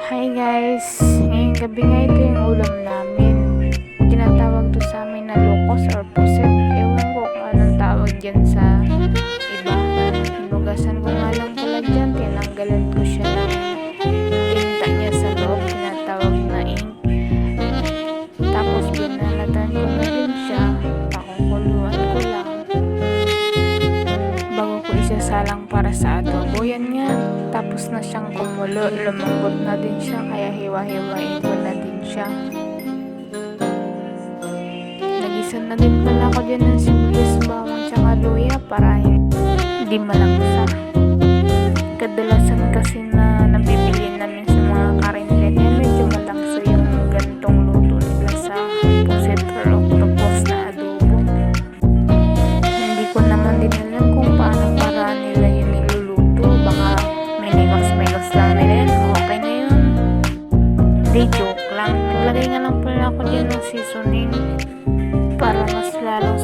Hi guys! Ngayong gabi nga ito yung ulam namin. Tinatawag to sa amin na locos or puset. Ewan ko kung anong tawag dyan sa iba. Hinugasan ko nga lang pala dyan. Tinanggalan ko siya ng tinta niya sa loob. Tinatawag na ink. Tapos binalatan ko na din siya. Pakukuluan ko lang. Bago ko isasalang para sa adobo. Yan nga. Tapos na siyang kumulo, lumambot na din siya, kaya hiwa-hiwain ko na din siya. Nagisa na din pala ako dyan ng sibuyas, bawang, tsaka luya para hindi malangsa. Kadalasan kasi na nabibili namin sa mga karinderya, medyo malangsa yung gantong luto nila sa puset or octopus na adobo. Hindi ko naman din alam kung paano para nila yung niluluto. Baka melos lang nila yun, okay na yun. Hindi, joke lang. Naglagay nga lang pala ako dyan ng seasoning para mas lalong